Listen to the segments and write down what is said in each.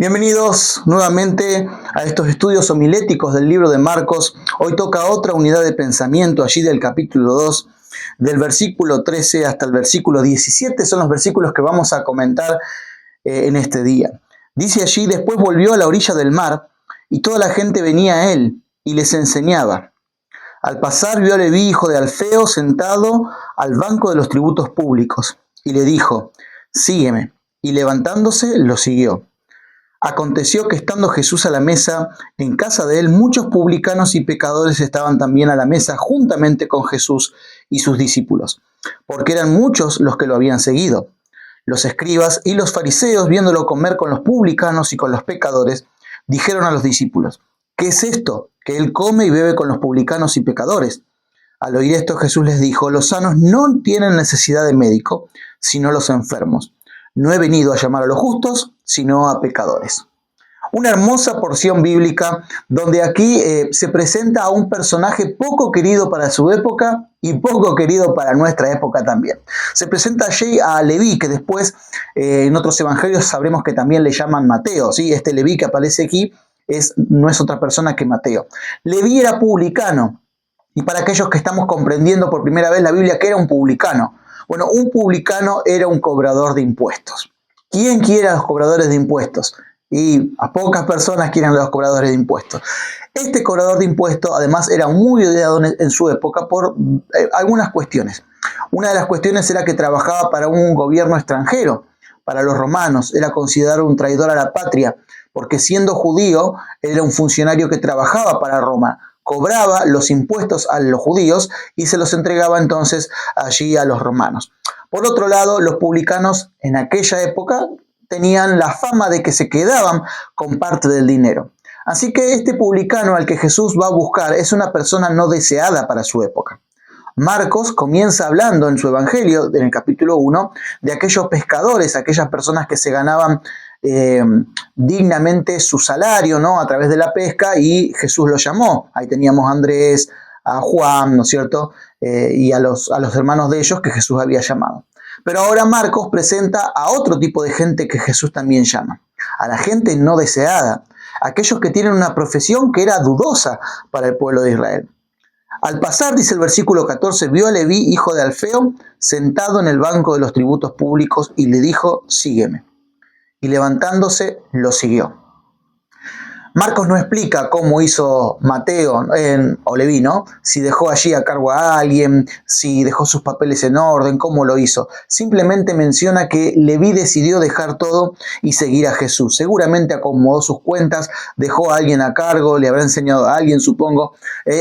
Bienvenidos nuevamente a estos estudios homiléticos del libro de Marcos. Hoy toca otra unidad de pensamiento allí del capítulo 2, del versículo 13 hasta el versículo 17. Son los versículos que vamos a comentar en este día. Dice allí: después volvió a la orilla del mar y toda la gente venía a él y les enseñaba. Al pasar vio a Leví, hijo de Alfeo, sentado al banco de los tributos públicos y le dijo: sígueme. Y levantándose lo siguió. Aconteció que estando Jesús a la mesa en casa de él, muchos publicanos y pecadores estaban también a la mesa juntamente con Jesús y sus discípulos, porque eran muchos los que lo habían seguido. Los escribas y los fariseos, viéndolo comer con los publicanos y con los pecadores, dijeron a los discípulos: ¿qué es esto? Que él come y bebe con los publicanos y pecadores. Al oír esto, Jesús les dijo: los sanos no tienen necesidad de médico, sino los enfermos. No he venido a llamar a los justos, sino a pecadores. Una hermosa porción bíblica donde aquí se presenta a un personaje poco querido para su época y poco querido para nuestra época también. Se presenta allí a Leví, que después en otros evangelios sabremos que también le llaman Mateo, ¿sí? Este Leví que aparece aquí no es otra persona que Mateo. Leví era publicano, y para aquellos que estamos comprendiendo por primera vez la Biblia, ¿qué era un publicano? Bueno, un publicano era un cobrador de impuestos. ¿Quién quiere a los cobradores de impuestos? Y a pocas personas quieren a los cobradores de impuestos. Este cobrador de impuestos además era muy odiado en su época por algunas cuestiones. Una de las cuestiones era que trabajaba para un gobierno extranjero, para los romanos. Era considerado un traidor a la patria, porque siendo judío era un funcionario que trabajaba para Roma. Cobraba los impuestos a los judíos y se los entregaba entonces allí a los romanos. Por otro lado, los publicanos en aquella época tenían la fama de que se quedaban con parte del dinero. Así que este publicano al que Jesús va a buscar es una persona no deseada para su época. Marcos comienza hablando en su evangelio, en el capítulo 1, de aquellos pescadores, aquellas personas que se ganaban dignamente su salario, ¿no?, a través de la pesca, y Jesús los llamó. Ahí teníamos a Andrés, a Juan, ¿no es cierto?, y a los hermanos de ellos que Jesús había llamado. Pero ahora Marcos presenta a otro tipo de gente que Jesús también llama, a la gente no deseada, aquellos que tienen una profesión que era dudosa para el pueblo de Israel. Al pasar, dice el versículo 14, vio a Leví, hijo de Alfeo, sentado en el banco de los tributos públicos y le dijo: sígueme. Y levantándose, lo siguió. Marcos no explica cómo hizo Mateo o Leví, ¿no? Si dejó allí a cargo a alguien, si dejó sus papeles en orden, cómo lo hizo. Simplemente menciona que Leví decidió dejar todo y seguir a Jesús. Seguramente acomodó sus cuentas, dejó a alguien a cargo, le habrá enseñado a alguien, supongo,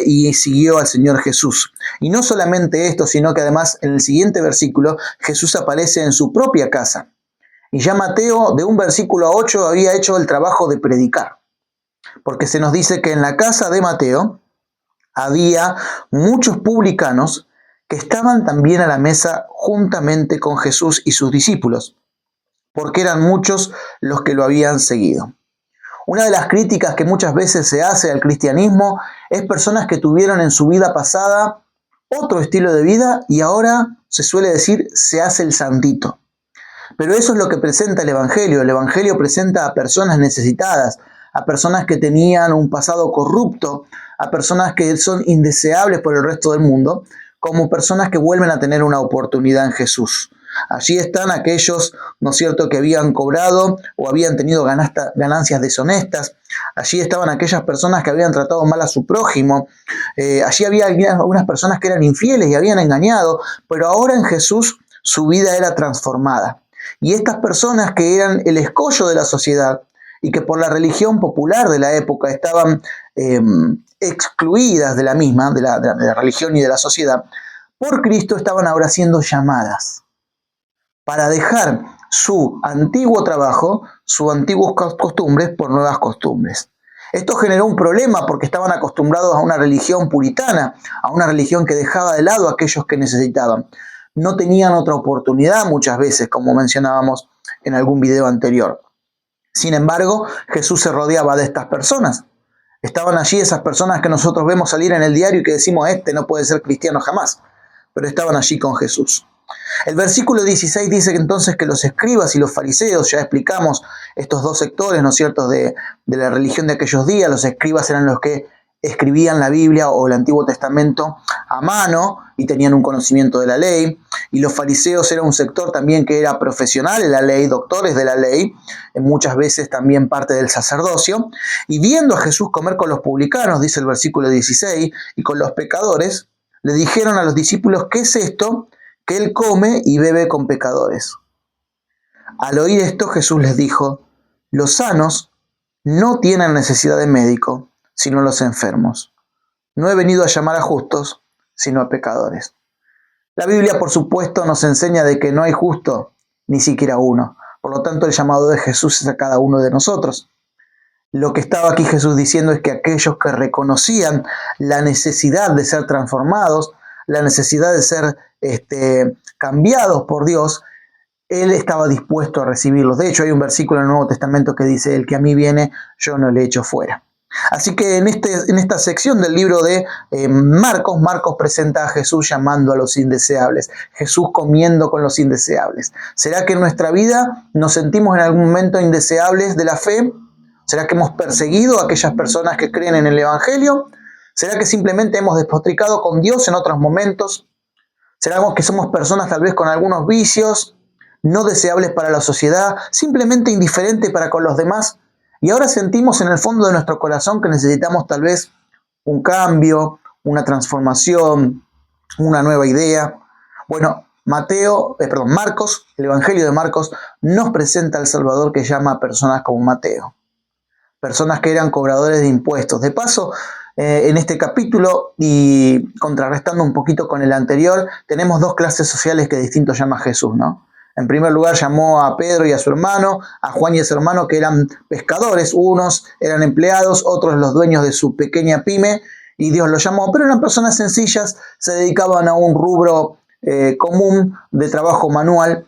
y siguió al Señor Jesús. Y no solamente esto, sino que además en el siguiente versículo Jesús aparece en su propia casa. Y ya Mateo, de un versículo a 8, había hecho el trabajo de predicar. Porque se nos dice que en la casa de Mateo había muchos publicanos que estaban también a la mesa juntamente con Jesús y sus discípulos, porque eran muchos los que lo habían seguido. Una de las críticas que muchas veces se hace al cristianismo es personas que tuvieron en su vida pasada otro estilo de vida y ahora, se suele decir, se hace el santito. Pero eso es lo que presenta el Evangelio. El Evangelio presenta a personas necesitadas, a personas que tenían un pasado corrupto, a personas que son indeseables por el resto del mundo, como personas que vuelven a tener una oportunidad en Jesús. Allí están aquellos, ¿no es cierto?, que habían cobrado o habían tenido ganancias deshonestas. Allí estaban aquellas personas que habían tratado mal a su prójimo. Allí había algunas personas que eran infieles y habían engañado, pero ahora en Jesús su vida era transformada. Y estas personas que eran el escollo de la sociedad y que por la religión popular de la época estaban excluidas de la misma, de la religión y de la sociedad, por Cristo estaban ahora siendo llamadas para dejar su antiguo trabajo, sus antiguas costumbres por nuevas costumbres. Esto generó un problema porque estaban acostumbrados a una religión puritana, a una religión que dejaba de lado a aquellos que necesitaban. No tenían otra oportunidad muchas veces, como mencionábamos en algún video anterior. Sin embargo, Jesús se rodeaba de estas personas. Estaban allí esas personas que nosotros vemos salir en el diario y que decimos: este no puede ser cristiano jamás. Pero estaban allí con Jesús. El versículo 16 dice que entonces que los escribas y los fariseos, ya explicamos estos dos sectores, ¿no es cierto?, de la religión de aquellos días. Los escribas eran los que escribían la Biblia o el Antiguo Testamento a mano y tenían un conocimiento de la ley, y los fariseos eran un sector también que era profesional en la ley, doctores de la ley, muchas veces también parte del sacerdocio, y viendo a Jesús comer con los publicanos, dice el versículo 16, y con los pecadores, le dijeron a los discípulos: ¿qué es esto que él come y bebe con pecadores? Al oír esto, Jesús les dijo: los sanos no tienen necesidad de médico, sino los enfermos. No he venido a llamar a justos, sino a pecadores. La Biblia, por supuesto, nos enseña de que no hay justo, ni siquiera uno. Por lo tanto, el llamado de Jesús es a cada uno de nosotros. Lo que estaba aquí Jesús diciendo es que aquellos que reconocían la necesidad de ser transformados, la necesidad de ser cambiados por Dios, Él estaba dispuesto a recibirlos. De hecho, hay un versículo en el Nuevo Testamento que dice: el que a mí viene, yo no le echo fuera. Así que en esta sección del libro de Marcos presenta a Jesús llamando a los indeseables, Jesús comiendo con los indeseables. ¿Será que en nuestra vida nos sentimos en algún momento indeseables de la fe? ¿Será que hemos perseguido a aquellas personas que creen en el Evangelio? ¿Será que simplemente hemos despotricado con Dios en otros momentos? ¿Será que somos personas tal vez con algunos vicios, no deseables para la sociedad, simplemente indiferentes para con los demás? Y ahora sentimos en el fondo de nuestro corazón que necesitamos tal vez un cambio, una transformación, una nueva idea. Bueno, Marcos, el Evangelio de Marcos, nos presenta al Salvador que llama a personas como Mateo, personas que eran cobradores de impuestos. De paso, en este capítulo, y contrarrestando un poquito con el anterior, tenemos dos clases sociales que distinto llama Jesús, ¿no? En primer lugar, llamó a Pedro y a su hermano, a Juan y a su hermano, que eran pescadores. Unos eran empleados, otros los dueños de su pequeña pyme, y Dios los llamó. Pero eran personas sencillas, se dedicaban a un rubro común de trabajo manual.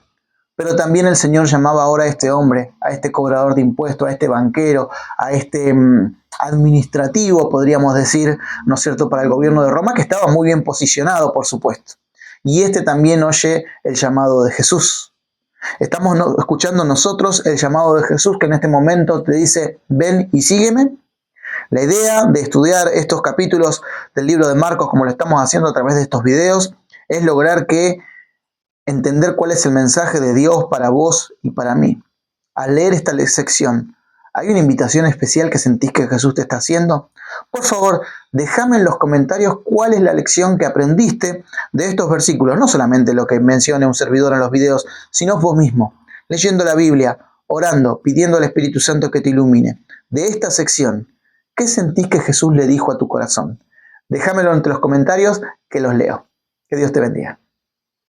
Pero también el Señor llamaba ahora a este hombre, a este cobrador de impuestos, a este banquero, a este administrativo, podríamos decir, ¿no es cierto?, para el gobierno de Roma, que estaba muy bien posicionado, por supuesto. Y este también oye el llamado de Jesús. Estamos escuchando nosotros el llamado de Jesús, que en este momento te dice: ven y sígueme. La idea de estudiar estos capítulos del libro de Marcos, como lo estamos haciendo a través de estos videos, es lograr entender cuál es el mensaje de Dios para vos y para mí. Al leer esta sección, ¿hay una invitación especial que sentís que Jesús te está haciendo? Por favor, déjame en los comentarios cuál es la lección que aprendiste de estos versículos. No solamente lo que mencione un servidor en los videos, sino vos mismo, leyendo la Biblia, orando, pidiendo al Espíritu Santo que te ilumine. De esta sección, ¿qué sentís que Jesús le dijo a tu corazón? Déjamelo entre los comentarios que los leo. Que Dios te bendiga.